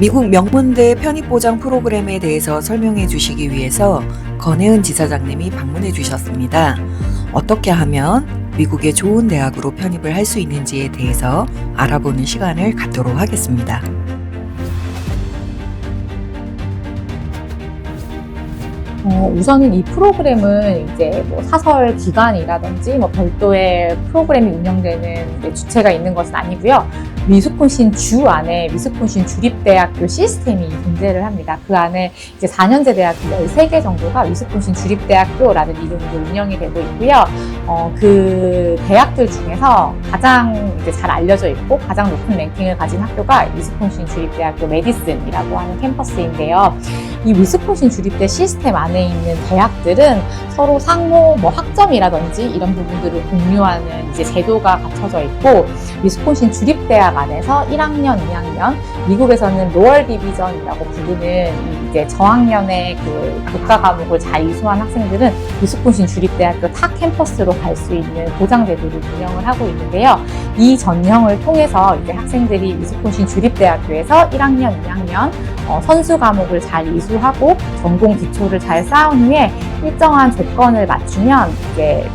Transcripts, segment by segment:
미국 명문대 편입보장 프로그램에 대해서 설명해 주시기 위해서 권혜은 지사장님이 방문해 주셨습니다. 어떻게 하면 미국의 좋은 대학으로 편입을 할 수 있는지에 대해서 알아보는 시간을 갖도록 하겠습니다. 우선은 이 프로그램은 이제 뭐 사설 기관이라든지 뭐 별도의 프로그램이 운영되는 주체가 있는 것은 아니고요. 위스콘신 주 안에 위스콘신 주립대학교 시스템이 존재를 합니다. 그 안에 이제 4년제 대학교 13개 정도가 위스콘신 주립대학교라는 이름으로 운영이 되고 있고요. 그 대학들 중에서 가장 이제 잘 알려져 있고 가장 높은 랭킹을 가진 학교가 위스콘신 주립대학교 메디슨이라고 하는 캠퍼스인데요. 이 위스콘신 주립대 시스템 안에 있는 대학들은 서로 상호 뭐 학점이라든지 이런 부분들을 공유하는 이제 제도가 갖춰져 있고, 위스콘신 주립대학 안에서 1학년, 2학년, 미국에서는 로얼 디비전이라고 부르는 이제 저학년의 그 교과 과목을 잘 이수한 학생들은 위스콘신 주립대학교 타 캠퍼스로 갈 수 있는 보장 제도를 운영을 하고 있는데요. 이 전형을 통해서 이제 학생들이 위스콘신 주립대학교에서 1학년, 2학년 선수 과목을 잘 이수하고 전공 기초를 잘 쌓은 후에 일정한 조건을 맞추면 이제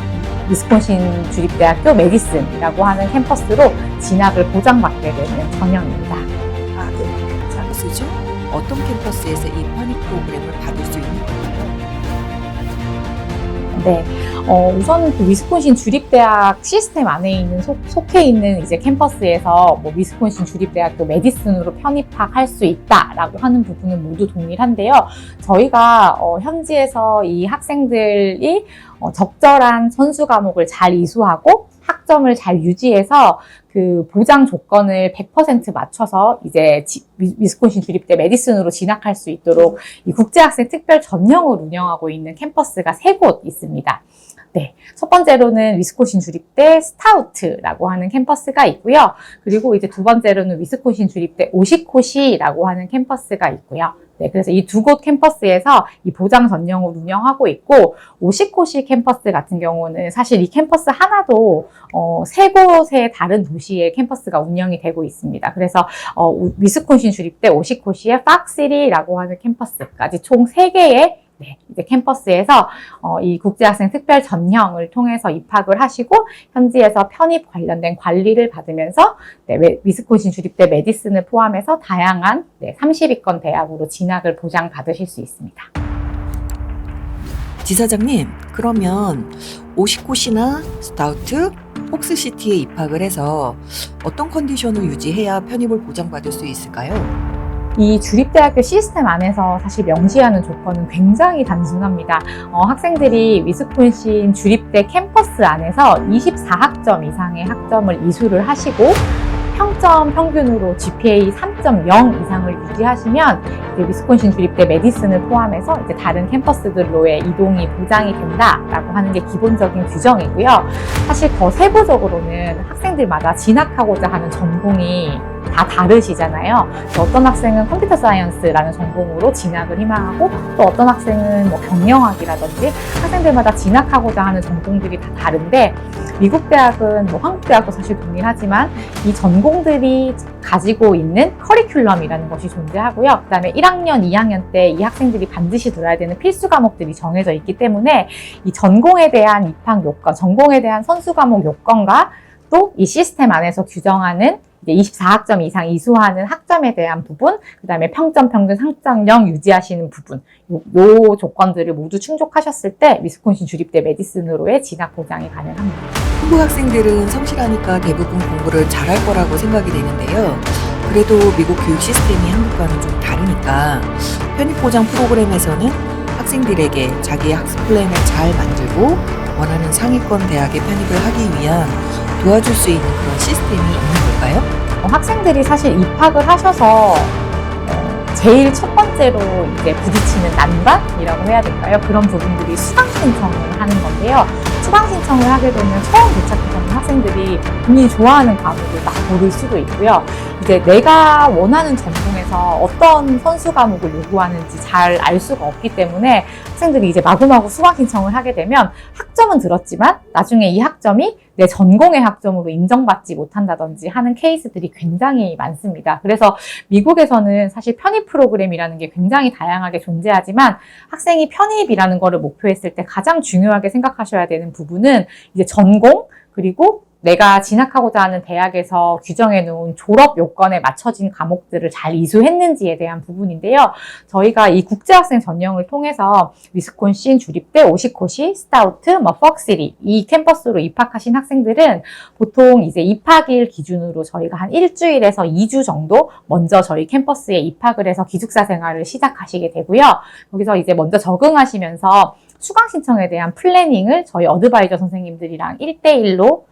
위스콘신 주립대학교 메디슨이라고 하는 캠퍼스로 진학을 보장받게 되는 전형입니다. 네. 캠퍼스 중 어떤 캠퍼스에서 이 편입 프로그램을 받을 수 있는 건가요? 네, 우선은 그 위스콘신 주립대학 시스템 안에 있는 속해 있는 이제 캠퍼스에서 뭐 위스콘신 주립대학교 메디슨으로 편입학할 수 있다라고 하는 부분은 모두 동일한데요. 저희가 현지에서 이 학생들이 적절한 선수 과목을 잘 이수하고 학점을 잘 유지해서 그 보장 조건을 100% 맞춰서 이제 위스콘신 주립대 메디슨으로 진학할 수 있도록 이 국제학생 특별 전형을 운영하고 있는 캠퍼스가 3곳 있습니다. 네, 첫 번째로는 위스콘신 주립대 스타우트라고 하는 캠퍼스가 있고요. 그리고 이제 두 번째로는 위스콘신 주립대 오시코시라고 하는 캠퍼스가 있고요. 네, 그래서 이 두 곳 캠퍼스에서 이 보장 전형을 운영하고 있고, 오시코시 캠퍼스 같은 경우는 사실 이 캠퍼스 하나도 세 곳의 다른 도시의 캠퍼스가 운영이 되고 있습니다. 그래서 위스콘신 주립대 오시코시의 팍시리라고 하는 캠퍼스까지 총 3개의 이제 캠퍼스에서 이 국제학생 특별 전형을 통해서 입학을 하시고 현지에서 편입 관련된 관리를 받으면서 위스콘신 주립대 메디슨을 포함해서 다양한 30위권 대학으로 진학을 보장받으실 수 있습니다. 지사장님, 그러면 오시코시나 스타우트, 폭스시티에 입학을 해서 어떤 컨디션을 유지해야 편입을 보장받을 수 있을까요? 이 주립대학교 시스템 안에서 사실 명시하는 조건은 굉장히 단순합니다. 학생들이 위스콘신 주립대 캠퍼스 안에서 24학점 이상의 학점을 이수를 하시고 평점 평균으로 GPA 3.0 이상을 유지하시면 이제 위스콘신 주립대 메디슨을 포함해서 이제 다른 캠퍼스들로의 이동이 보장이 된다라고 하는 게 기본적인 규정이고요. 사실 더 세부적으로는 학생들마다 진학하고자 하는 전공이 다 다르시잖아요. 어떤 학생은 컴퓨터 사이언스라는 전공으로 진학을 희망하고, 또 어떤 학생은 뭐 경영학이라든지 학생들마다 진학하고자 하는 전공들이 다 다른데, 미국 대학은 뭐 한국 대학도 사실 동일하지만 이 전공들이 가지고 있는 커리큘럼이라는 것이 존재하고요. 그 다음에 1학년, 2학년 때 이 학생들이 반드시 들어야 되는 필수 과목들이 정해져 있기 때문에 이 전공에 대한 입학 요건, 전공에 대한 선수 과목 요건과 또 이 시스템 안에서 규정하는 24학점 이상 이수하는 학점에 대한 부분, 그 다음에 평점 평균 상장령 유지하시는 부분, 요 조건들을 모두 충족하셨을 때 위스콘신 주립대 메디슨으로의 진학 보장이 가능합니다. 한국 학생들은 성실하니까 대부분 공부를 잘할 거라고 생각이 되는데요. 그래도 미국 교육 시스템이 한국과는 좀 다르니까 편입 보장 프로그램에서는 학생들에게 자기의 학습 플랜을 잘 만들고 원하는 상위권 대학에 편입을 하기 위한 도와줄 수 있는 그런 시스템이 있는 걸까요? 학생들이 사실 입학을 하셔서 제일 첫 번째로 이제 부딪히는 난관이라고 해야 될까요? 그런 부분들이 수강 신청을 하는 건데요. 수강 신청을 하게 되면 처음 도착하는 학생들이 본인이 좋아하는 과목을 막 고를 수도 있고요. 이제 내가 원하는 전공에서 어떤 선수 과목을 요구하는지 잘 알 수가 없기 때문에 학생들이 이제 마구마구 수강 신청을 하게 되면 학점은 들었지만 나중에 이 학점이 내 전공의 학점으로 인정받지 못한다든지 하는 케이스들이 굉장히 많습니다. 그래서 미국에서는 사실 편입 프로그램이라는 게 굉장히 다양하게 존재하지만 학생이 편입이라는 거를 목표했을 때 가장 중요하게 생각하셔야 되는 부분은 이제 전공 그리고 내가 진학하고자 하는 대학에서 규정해 놓은 졸업 요건에 맞춰진 과목들을 잘 이수했는지에 대한 부분인데요. 저희가 이 국제학생 전형을 통해서 위스콘신 주립대, 오시코시, 스타우트, 퍽시리 이 캠퍼스로 입학하신 학생들은 보통 이제 입학일 기준으로 저희가 한 일주일에서 2주 정도 먼저 저희 캠퍼스에 입학을 해서 기숙사 생활을 시작하시게 되고요. 거기서 이제 먼저 적응하시면서 수강 신청에 대한 플래닝을 저희 어드바이저 선생님들이랑 1대1로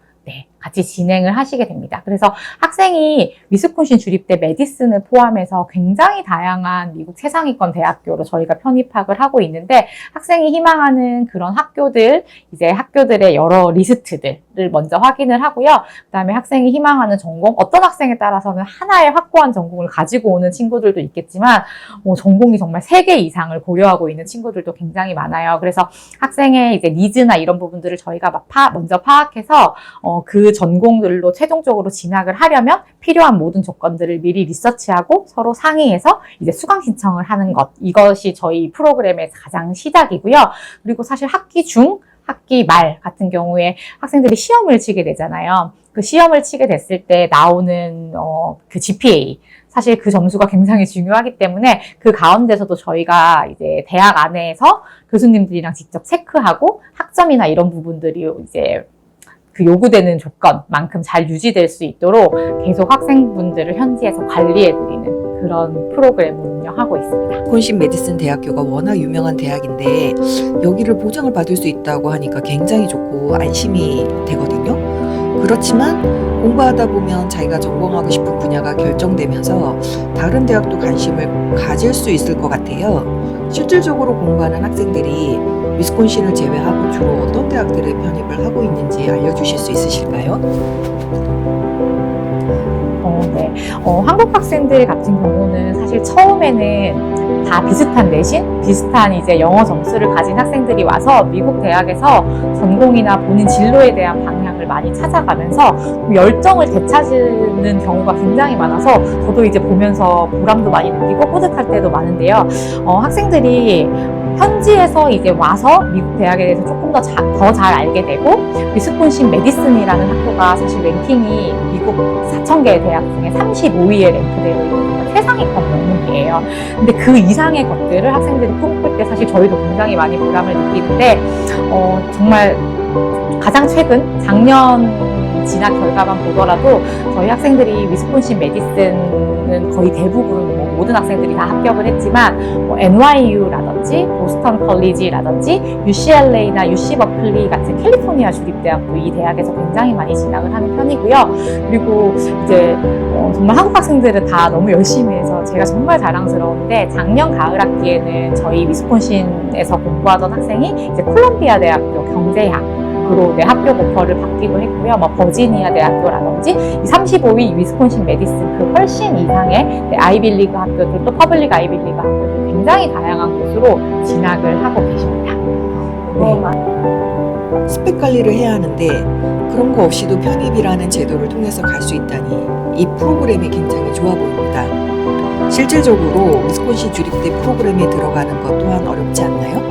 같이 진행을 하시게 됩니다. 그래서 학생이 위스콘신 주립대 메디슨을 포함해서 굉장히 다양한 미국 최상위권 대학교로 저희가 편입학을 하고 있는데 학생이 희망하는 그런 학교들, 이제 학교들의 여러 리스트들을 먼저 확인을 하고요. 그다음에 학생이 희망하는 전공, 어떤 학생에 따라서는 하나의 확고한 전공을 가지고 오는 친구들도 있겠지만 전공이 정말 3개 이상을 고려하고 있는 친구들도 굉장히 많아요. 그래서 학생의 이제 니즈나 이런 부분들을 저희가 먼저 파악해서 그 전공들로 최종적으로 진학을 하려면 필요한 모든 조건들을 미리 리서치하고 서로 상의해서 이제 수강 신청을 하는 것. 이것이 저희 프로그램의 가장 시작이고요. 그리고 사실 학기 중, 학기 말 같은 경우에 학생들이 시험을 치게 되잖아요. 그 시험을 치게 됐을 때 나오는 그 GPA. 사실 그 점수가 굉장히 중요하기 때문에 그 가운데서도 저희가 이제 대학 안에서 교수님들이랑 직접 체크하고 학점이나 이런 부분들이 이제 그 요구되는 조건만큼 잘 유지될 수 있도록 계속 학생분들을 현지에서 관리해드리는 그런 프로그램을 운영하고 있습니다. 위스콘신 메디슨 대학교가 워낙 유명한 대학인데 여기를 보장을 받을 수 있다고 하니까 굉장히 좋고 안심이 되거든요. 그렇지만 공부하다 보면 자기가 전공하고 싶은 분야가 결정되면서 다른 대학도 관심을 가질 수 있을 것 같아요. 실질적으로 공부하는 학생들이 위스콘신을 제외하고 주로 어떤 대학들에 편입을 하고 있는지 알려주실 수 있으실까요? 네. 한국 학생들 같은 경우는 사실 처음에는 다 비슷한 내신, 비슷한 이제 영어 점수를 가진 학생들이 와서 미국 대학에서 전공이나 본인 진로에 대한 방향을 많이 찾아가면서 열정을 되찾는 경우가 굉장히 많아서 저도 이제 보면서 보람도 많이 느끼고 뿌듯할 때도 많은데요. 학생들이 현지에서 이제 와서 미국 대학에 대해서 조금 더 잘 알게 되고 위스콘신 메디슨이라는 학교가 사실 랭킹이 미국 4,000개의 대학 중에 35위에 랭크되어 있는 최상위권 명문이에요. 근데 그 이상의 것들을 학생들이 꿈꿀 때 사실 저희도 굉장히 많이 보람을 느끼는데 정말 가장 최근 작년 진학 결과만 보더라도 저희 학생들이 위스콘신 메디슨은 거의 대부분 모든 학생들이 다 합격을 했지만 NYU라든지 보스턴 컬리지라든지 UCLA나 UC 버클리 같은 캘리포니아 주립대학도 이 대학에서 굉장히 많이 진학을 하는 편이고요. 그리고 이제 정말 한국 학생들은 다 너무 열심히 해서 제가 정말 자랑스러운데 작년 가을 학기에는 저희 위스콘신에서 공부하던 학생이 이제 콜롬비아 대학교 경제학으로 합격 오퍼를 받기도 했고요. 버지니아 대학교라든지 이 35위 위스콘신 메디슨 그 훨씬 이상의 아이빌리그 학교들 또 퍼블릭 아이빌리그 학교들 굉장히 다양한 곳으로 진학을 하고 계십니다. 네. 스펙 관리를 해야 하는데 그런 거 없이도 편입이라는 제도를 통해서 갈 수 있다니 이 프로그램이 굉장히 좋아 보입니다. 실질적으로 위스콘신 주립대 프로그램에 들어가는 것 또한 어렵지 않나요?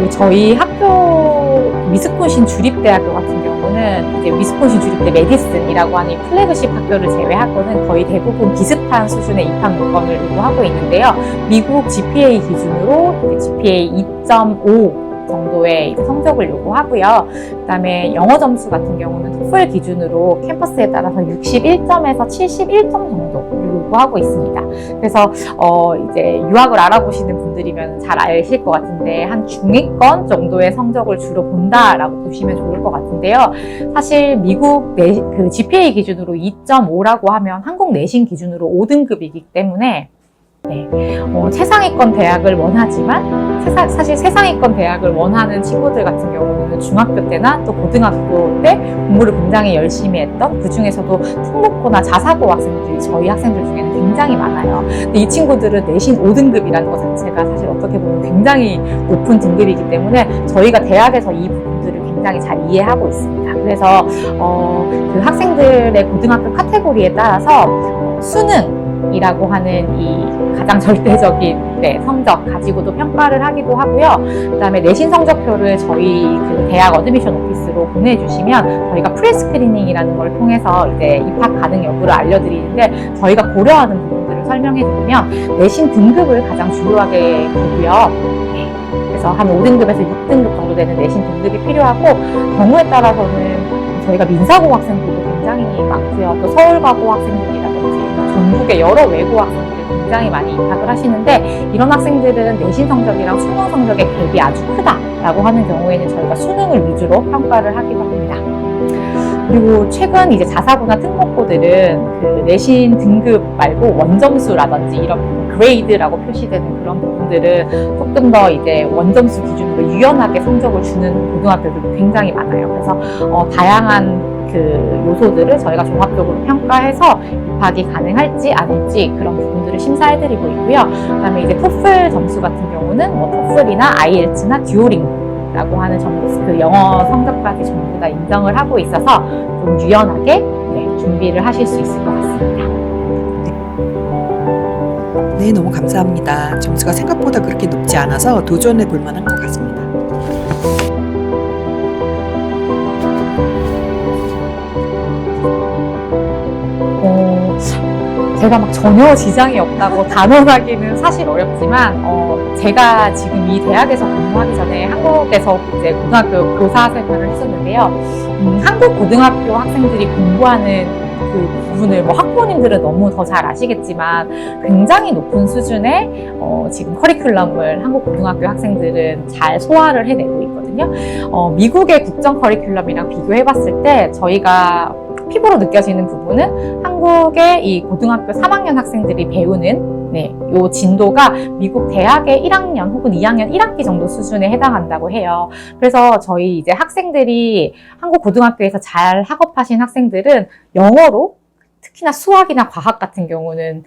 저희 학교 위스콘신 주립대학교 같은 경우는 이제 위스콘신 주립대 메디슨이라고 하는 플래그십 학교를 제외하고는 거의 대부분 비슷한 수준의 입학 요건을 요구하고 있는데요. 미국 GPA 기준으로 이제 GPA 2.5 정도의 이제 성적을 요구하고요. 그다음에 영어 점수 같은 경우는 토플 기준으로 캠퍼스에 따라서 61점에서 71점 정도를 요구하고 있습니다. 그래서 이제 유학을 알아보시는 분들이면 잘 아실 것 같은데 한 중위권 정도의 성적을 주로 본다라고 보시면 좋을 것 같은데요. 사실 미국 그 GPA 기준으로 2.5라고 하면 한국 내신 기준으로 5등급이기 때문에 최상위권 대학을 원하지만 사실 최상위권 대학을 원하는 친구들 같은 경우는 중학교 때나 또 고등학교 때 공부를 굉장히 열심히 했던, 그 중에서도 특목고나 자사고 학생들이 저희 학생들 중에는 굉장히 많아요. 근데 이 친구들은 내신 5등급이라는 것 자체가 사실 어떻게 보면 굉장히 높은 등급이기 때문에 저희가 대학에서 이 부분들을 굉장히 잘 이해하고 있습니다. 그래서 그 학생들의 고등학교 카테고리에 따라서 수능이라고 하는 이 가장 절대적인 성적 가지고도 평가를 하기도 하고요. 그다음에 내신 성적표를 저희 그 대학 어드미션 오피스로 보내주시면 저희가 프리스크리닝이라는 걸 통해서 이제 입학 가능 여부를 알려드리는데, 저희가 고려하는 부분들을 설명해드리면 내신 등급을 가장 중요하게 보고요. 그래서 한 5등급에서 6등급 정도 되는 내신 등급이 필요하고, 경우에 따라서는 저희가 민사고 학생들도 굉장히 많고요. 또 서울가고 학생들이라든지 전국의 여러 외고 학생들이 굉장히 많이 입학을 하시는데, 이런 학생들은 내신 성적이랑 수능 성적의 갭이 아주 크다라고 하는 경우에는 저희가 수능을 위주로 평가를 하기도 합니다. 그리고 최근 이제 자사고나 특목고들은 그 내신 등급 말고 원점수라든지 이런 그레이드라고 표시되는 그런 부분들은 조금 더 이제 원점수 기준으로 유연하게 성적을 주는 고등학교들도 굉장히 많아요. 그래서 다양한 그 요소들을 저희가 종합적으로 평가해서 입학이 가능할지 아닐지 그런 부분들을 심사해드리고 있고요. 그다음에 이제 토플 점수 같은 경우는 뭐 토플이나 IELTS나 듀오링고라고 하는 점수, 그 영어 성적까지 전부 다 인정을 하고 있어서 좀 유연하게 준비를 하실 수 있을 것 같습니다. 네, 너무 감사합니다. 점수가 생각보다 그렇게 높지 않아서 도전해 볼 만한 것 같습니다. 제가 막 전혀 지장이 없다고 단언하기는 사실 어렵지만, 제가 지금 이 대학에서 공부하기 전에 한국에서 이제 고등학교 교사 생활을 했었는데요. 한국 고등학교 학생들이 공부하는 그 부분을 뭐 학부모님들은 너무 더 잘 아시겠지만 굉장히 높은 수준의 지금 커리큘럼을 한국 고등학교 학생들은 잘 소화를 해내고 있거든요. 미국의 국정 커리큘럼이랑 비교해봤을 때 저희가 피부로 느껴지는 부분은 한국의 이 고등학교 3학년 학생들이 배우는 요 진도가 미국 대학의 1학년 혹은 2학년 1학기 정도 수준에 해당한다고 해요. 그래서 저희 이제 학생들이 한국 고등학교에서 잘 학업하신 학생들은 영어로, 특히나 수학이나 과학 같은 경우는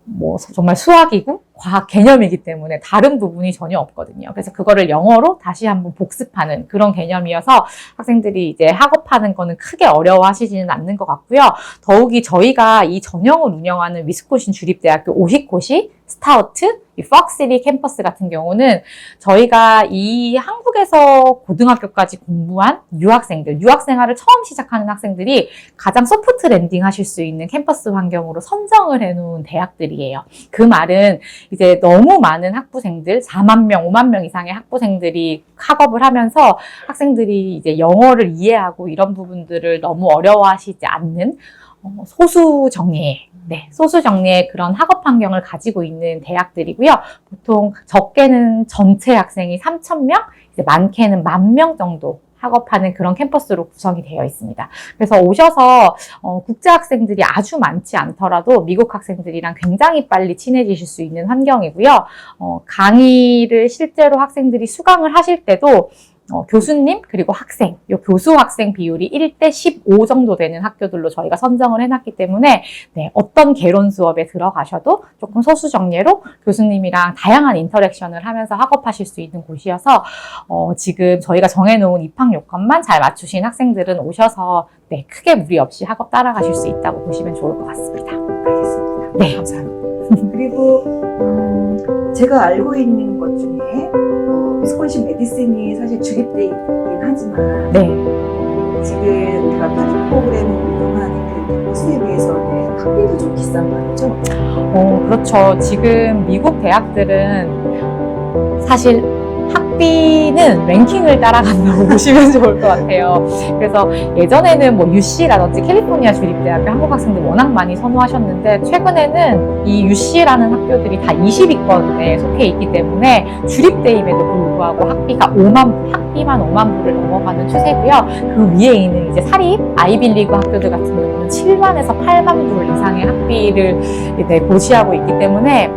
뭐 정말 수학이고 과학 개념이기 때문에 다른 부분이 전혀 없거든요. 그래서 그거를 영어로 다시 한번 복습하는 그런 개념이어서 학생들이 이제 학업하는 거는 크게 어려워하시지는 않는 것 같고요. 더욱이 저희가 이 전형을 운영하는 위스콘신 주립대학교 오히코시, 스타우트, 이 퍽시티 캠퍼스 같은 경우는 저희가 이 한국에서 고등학교까지 공부한 유학생들, 유학 생활을 처음 시작하는 학생들이 가장 소프트 랜딩 하실 수 있는 캠퍼스 환경으로 선정을 해놓은 대학들이에요. 그 말은 이제 너무 많은 학부생들, 4만 명, 5만 명 이상의 학부생들이 학업을 하면서 학생들이 이제 영어를 이해하고 이런 부분들을 너무 어려워하시지 않는 소수 정예의 그런 학업 환경을 가지고 있는 대학들이고요. 보통 적게는 전체 학생이 3,000명, 이제 많게는 10,000명 정도 학업하는 그런 캠퍼스로 구성이 되어 있습니다. 그래서 오셔서 국제 학생들이 아주 많지 않더라도 미국 학생들이랑 굉장히 빨리 친해지실 수 있는 환경이고요. 강의를 실제로 학생들이 수강을 하실 때도 교수님 그리고 학생, 요 교수 학생 비율이 1대 15 정도 되는 학교들로 저희가 선정을 해놨기 때문에 어떤 개론 수업에 들어가셔도 조금 소수 정예로 교수님이랑 다양한 인터랙션을 하면서 학업하실 수 있는 곳이어서 지금 저희가 정해놓은 입학 요건만 잘 맞추신 학생들은 오셔서 크게 무리 없이 학업 따라가실 수 있다고 보시면 좋을 것 같습니다. 알겠습니다. 네. 감사합니다. 그리고 제가 알고 있는 것 중에 위스콘신 메디슨이 사실 주립돼 있긴 하지만 지금 우리가 편입 프로그램을 운영하는 그 캠퍼스에 비해서는 학비도 좀 비싼 거죠? 그렇죠. 지금 미국 대학들은 사실 학비는 랭킹을 따라간다고 보시면 좋을 것 같아요. 그래서 예전에는 뭐 UC라든지 캘리포니아 주립대학교 한국 학생들 워낙 많이 선호하셨는데 최근에는 이 UC라는 학교들이 다 20위권에 속해 있기 때문에 주립대임에도 불구하고 학비만 5만 불을 넘어가는 추세고요. 그 위에 있는 이제 사립 아이빌리그 학교들 같은 경우는 7만에서 8만 불 이상의 학비를 이제 고시하고 있기 때문에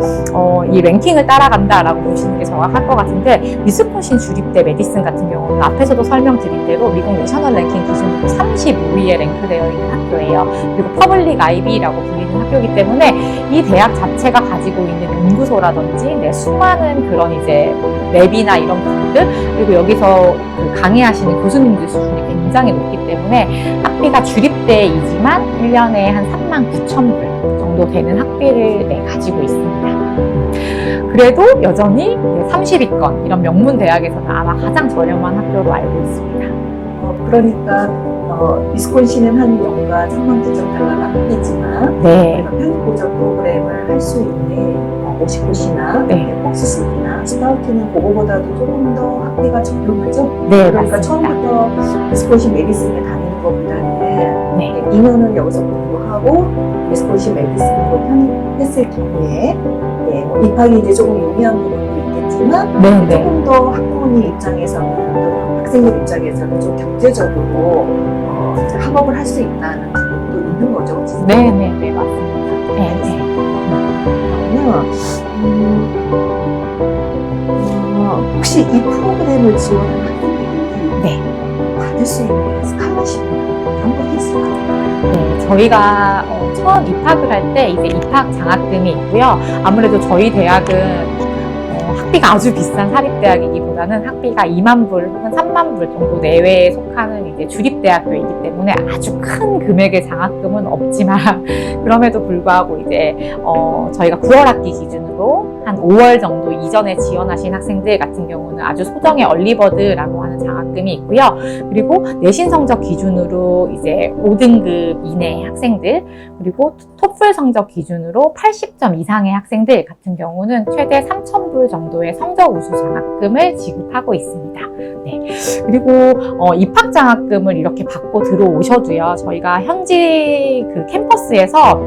이 랭킹을 따라간다라고 보시는 게 정확할 것 같은데 위스콘신 주립대 메디슨 같은 경우는 앞에서도 설명드린 대로 미국 내셔널 랭킹 기준으로 35위에 랭크되어 있는 학교예요. 그리고 퍼블릭 아이비라고 불리는 학교이기 때문에 이 대학 자체가 가지고 있는 연구소라든지 수많은 그런 이제 랩이나 이런 부분들 그리고 여기서 그 강의하시는 교수님들 수준이 굉장히 높기 때문에 학비가 주립대이지만 1년에 한 39,000불 정도 되는 학비를 가지고 있습니다. 그래도 여전히 30위권 이런 명문 대학에서는 아마 가장 저렴한 학교로 알고 있습니다. 그러니까 위스콘신은 한 연가 39,000달러가 학비지만 네. 편입보장 프로그램을 할 수 있는 오시코시나 네. 폭스시티나 스타우트는 그거보다도 조금 더 학비가 저렴하죠? 네, 그러니까 맞습니다. 처음부터 위스콘신 메디슨을 다니는 것보다는 네. 2년은 여기서 공부하고 위스콘신 메디슨으로 편입했을 경우에 뭐 입학이 이제 조금 용이한 부분도 있겠지만 네, 조금 더 학부모님 입장에서는 또 학생들 입장에서는 좀 경제적으로 이제 학업을 할 수 있다는 부분도 있는 거죠. 네, 맞습니다. 네. 그러면 혹시 이 프로그램을 지원한 학생들이 네. 받을 수 있는 스칼러십 이런 것도 있을까요? 네, 저희가 처음 입학을 할 때 이제 입학 장학금이 있고요. 아무래도 저희 대학은 학비가 아주 비싼 사립대학이기보다는 학비가 2만 불 혹은 3만 불 정도 내외에 속하는 이제 주립대학교이기 때문에 아주 큰 금액의 장학금은 없지만 그럼에도 불구하고 이제 저희가 9월 학기 기준으로 한 5월 정도 이전에 지원하신 학생들 같은 경우는 아주 소정의 얼리버드라고 하는 장학금이 있고요. 그리고 내신 성적 기준으로 이제 5등급 이내의 학생들 그리고 토플 성적 기준으로 80점 이상의 학생들 같은 경우는 최대 3,000불 정도의 성적 우수 장학금을 지급하고 있습니다. 네. 그리고 입학 장학금을 이렇게 받고 들어오셔도요. 저희가 현지 그 캠퍼스에서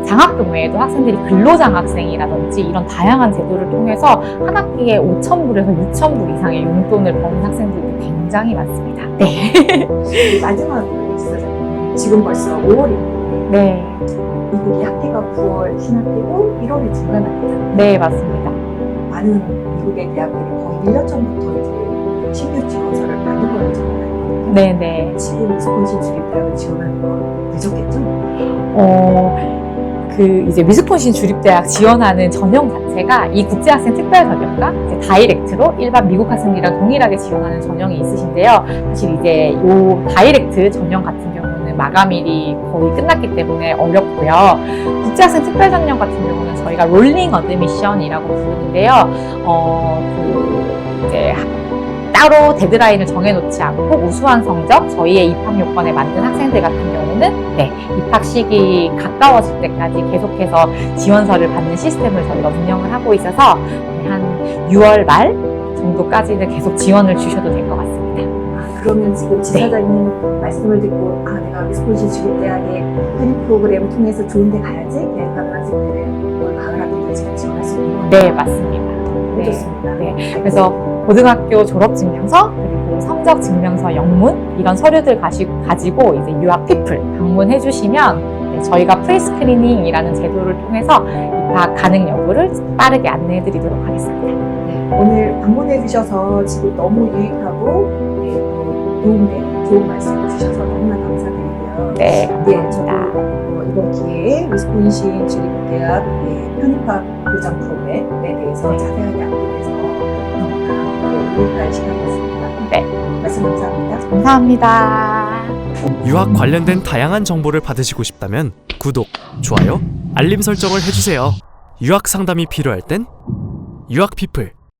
장학금 외에도 학생들이 근로장학생이라든지 이런 다양한 제도를 통해서 한 학기에 5,000불에서 6,000불 이상의 용돈을 버는 학생들도 굉장히 많습니다. 네. 마지막으로 지사장님 지금 벌써 5월입니다. 네. 미국이 학기가 9월 신학기고 1월에 중간학기잖아요. 네, 맞습니다. 많은 미국의 대학들이 거의 1년 전부터 이제 신규 지원서를 받는 걸로 저는 알거든요. 네네. 지금 위스콘신 주립대학을 지원하는 건 늦었겠죠? 이제 위스콘신 주립대학 지원하는 전형 자체가 이 국제학생 특별 전형과 이제 다이렉트로 일반 미국 학생이랑 동일하게 지원하는 전형이 있으신데요. 사실 이제 이 다이렉트 전형 같은 경우는 마감일이 거의 끝났기 때문에 어렵고요. 국제학생 특별 전형 같은 경우는 저희가 롤링 어드미션이라고 부르는데요. 이제 따로 데드라인을 정해놓지 않고 우수한 성적, 저희의 입학 요건에 맞는 학생들 같은 경우는 입학 시기 가까워질 때까지 계속해서 지원서를 받는 시스템을 저희가 운영을 하고 있어서 한 6월 말 정도까지는 계속 지원을 주셔도 될 것 같습니다. 그러면 지금 지사장님 말씀을 듣고 내가 위스콘신 주립대학의 편입 프로그램을 통해서 좋은 데 가야지 계획하는 학생들은 올 가을 학기도 지금 지원할 수 있는 거예요? 네, 맞습니다. 너무 좋습니다. 네. 그래서 고등학교 졸업증명서 그리고 성적 증명서 영문 이런 서류들 가지고 이제 유학 피플 방문해 주시면 저희가 프리스크리닝이라는 제도를 통해서 입학 가능 여부를 빠르게 안내해 드리도록 하겠습니다. 오늘 방문해 주셔서 지금 너무 유익하고 도움되는 좋은 말씀 주셔서 너무나 감사드리고요. 네, 저도 감사합니다. 이번 기회에 위스콘신 주립대학 편입학 보장 프로그램에 대해서 자세하게 알게 돼서 너무나 유익한 시간이었습니다. 네. 말씀 감사합니다. 감사합니다. 유학 관련된 다양한 정보를 받으시고 싶다면 구독, 좋아요, 알림 설정을 해주세요. 유학 상담이 필요할 땐 유학피플